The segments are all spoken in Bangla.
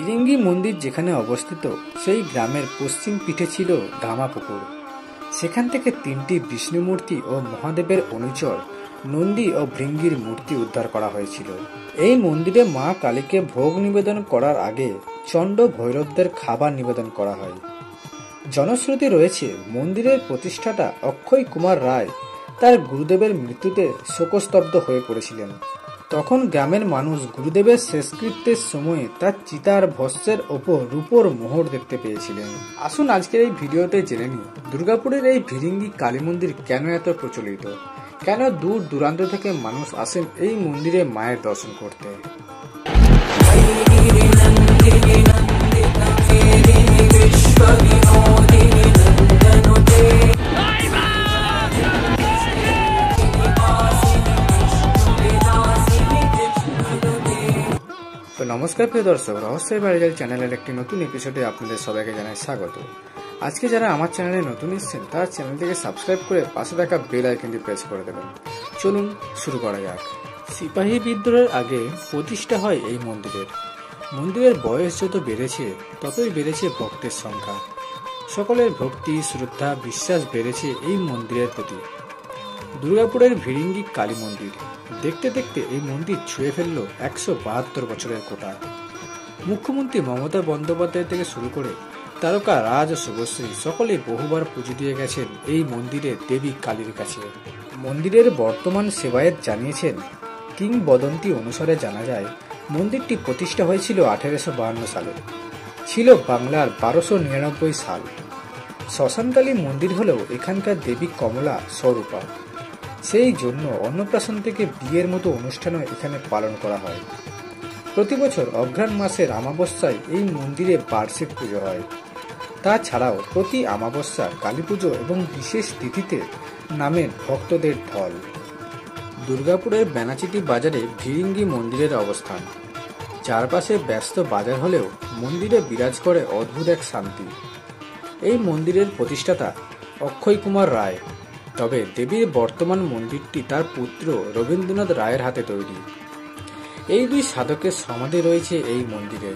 ভিরিঙ্গি মন্দির যেখানে অবস্থিত সেই গ্রামের পশ্চিম পিঠে ছিল ধামাপুকুর। সেখান থেকে 3টি বিষ্ণু মূর্তি ও মহাদেবের অনুচর নন্দী ও ভৃঙ্গির মূর্তি উদ্ধার করা হয়েছিল। এই মন্দিরে মা কালীকে ভোগ নিবেদন করার আগে চণ্ড ভৈরবদের খাবার নিবেদন করা হয়। জনশ্রুতি রয়েছে মন্দিরের প্রতিষ্ঠাতা অক্ষয় কুমার রায় তার গুরুদেবের মৃত্যুতে শোকস্তব্ধ হয়ে পড়েছিলেন। তখন গ্রামের মানুষ গুরুদেবের শেষকৃত্যের সময়ে তার চিতার ভস্যের ওপর রূপোর মোহর দেখতে পেয়েছিলেন। আসুন আজকের এই ভিডিওতে জেনে নিই দুর্গাপুরের এই ভিরিঙ্গি কালী মন্দির কেন এত প্রচলিত, কেন দূর দূরান্ত থেকে মানুষ আসেন এই মন্দিরে মায়ের দর্শন করতে। নমস্কার প্রিয় দর্শক, রহস্যের ভাইরাল চ্যানেলের একটি নতুন এপিসোডে আপনাদের সবাইকে জানাই স্বাগত। আজকে যারা আমার চ্যানেলে নতুন এসেছেন তারা চ্যানেলটিকে সাবস্ক্রাইব করে পাশে থাকা বেল আইকনটি প্রেস করে দেবেন। চলুন শুরু করা যাক। সিপাহী বিদ্রোহের আগে প্রতিষ্ঠা হয় এই মন্দিরের। মন্দিরের বয়স যত বেড়েছে ততই বেড়েছে ভক্তের সংখ্যা। সকলের ভক্তি, শ্রদ্ধা, বিশ্বাস বেড়েছে এই মন্দিরের প্রতি। দুর্গাপুরের ভিরিঙ্গি কালী মন্দির দেখতে দেখতে এই মন্দির ছুঁয়ে ফেলল 172 বছরের কোটা। মুখ্যমন্ত্রী মমতা বন্দ্যোপাধ্যায় থেকে শুরু করে তারকা রাজ ও শুভশ্রী সকলেই বহুবার পুজো দিয়ে গেছেন এই মন্দিরের দেবী কালীর কাছে। মন্দিরের বর্তমান সেবায়েত জানিয়েছেন, কিংবদন্তি অনুসারে জানা যায় মন্দিরটি প্রতিষ্ঠা হয়েছিল 1852 সালে। ছিল বাংলার 1299 সাল। শ্মশানকালী মন্দির হলেও এখানকার দেবী কমলা স্বরূপা। সেই জন্য অন্নপ্রাশন থেকে বিয়ের মতো অনুষ্ঠানও এখানে পালন করা হয়। প্রতি বছর অঘ্রাণ মাসের অমাবস্যায় এই মন্দিরে বার্ষিক পুজো হয়। তাছাড়াও প্রতি অমাবস্যা, কালী পুজো এবং বিশেষ তিথিতে নামের ভক্তদের ঢল। দুর্গাপুরের বেনাচিটি বাজারে ভিরিঙ্গি মন্দিরের অবস্থান। চারপাশে ব্যস্ত বাজার হলেও মন্দিরে বিরাজ করে অদ্ভুত এক শান্তি। এই মন্দিরের প্রতিষ্ঠাতা অক্ষয় কুমার রায়। তবে দেবীর বর্তমান মন্দিরটি তার পুত্র রবীন্দ্রনাথ রায়ের হাতে তৈরি। এই দুই সাধকের সমাধি রয়েছে এই মন্দিরে।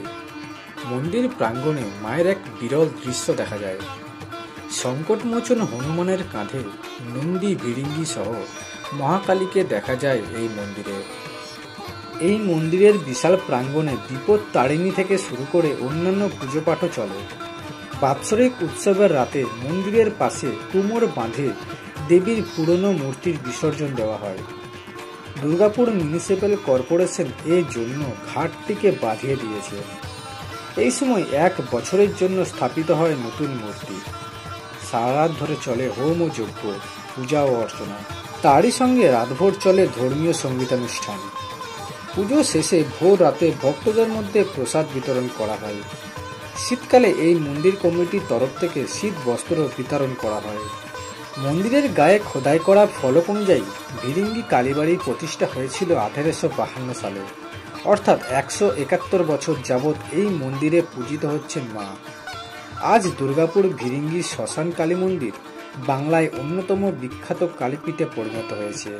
মন্দির প্রাঙ্গণে মায়ের এক বিরল দৃশ্য দেখা যায়। সংকটমোচন হনুমানের কাঁধে নন্দী, ভিরিঙ্গি সহ মহাকালীকে দেখা যায় এই মন্দিরে। এই মন্দিরের বিশাল প্রাঙ্গণে বিপদ তারিণী থেকে শুরু করে অন্যান্য পুজো পাঠও চলে। বাৎসরিক উৎসবের রাতে মন্দিরের পাশে কুমোর বাঁধে দেবীর পুরনো মূর্তির বিসর্জন দেওয়া হয়। দুর্গাপুর মিউনিসিপ্যাল কর্পোরেশন এর জন্য ঘাটটিকে বাঁধিয়ে দিয়েছে। এই সময় 1 বছরের জন্য স্থাপিত হয় নতুন মূর্তি। সারা রাত ধরে চলে হোম ও যজ্ঞ, পূজা ও অর্চনা। তারই সঙ্গে রাতভর চলে ধর্মীয় সঙ্গীতানুষ্ঠান। পুজো শেষে ভোর রাতে ভক্তদের মধ্যে প্রসাদ বিতরণ করা হয়। শীতকালে এই মন্দির কমিটির তরফ থেকে শীত বস্ত্র বিতরণ করা হয়। মন্দিরের গায়ে খোদাই করা ফলক অনুযায়ী ভিরিঙ্গি কালীবাড়ির প্রতিষ্ঠা হয়েছিল 1852 সালে। অর্থাৎ 171 বছর যাবৎ এই মন্দিরে পূজিত হচ্ছেন মা। আজ দুর্গাপুর ভিরিঙ্গি শ্মশান কালী মন্দির বাংলায় অন্যতম বিখ্যাত কালীপীঠে পরিণত হয়েছে।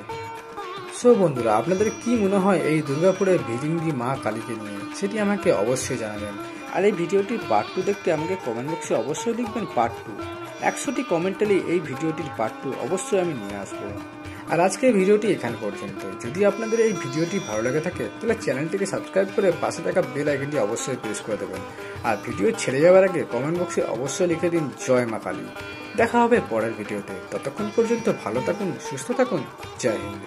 সো বন্ধুরা, আপনাদের কি মনে হয় এই দুর্গাপুরের ভিরিঙ্গি মা কালীকে নিয়ে, সেটি আমাকে অবশ্যই জানাবেন। আর এই ভিডিওটির পার্ট 2 দেখতে আমাকে কমেন্ট বক্সে অবশ্যই লিখবেন পার্ট 2। 100টি কমেন্ট এলে এই ভিডিওটির পার্ট 2 অবশ্যই আমি নিয়ে আসবো। আর আজকের ভিডিওটি এখানে পর্যন্ত। যদি আপনাদের এই ভিডিওটি ভালো লেগে থাকে তাহলে চ্যানেলটিকে সাবস্ক্রাইব করে পাশে থাকা বেল আইকনটি অবশ্যই প্রেস করে দেবেন। আর ভিডিও ছেড়ে যাওয়ার আগে কমেন্ট বক্সে অবশ্যই লিখে দিন জয় মা কালী। দেখা হবে পরের ভিডিওতে। ততক্ষণ পর্যন্ত ভালো থাকুন, সুস্থ থাকুন। জয় হিন্দ।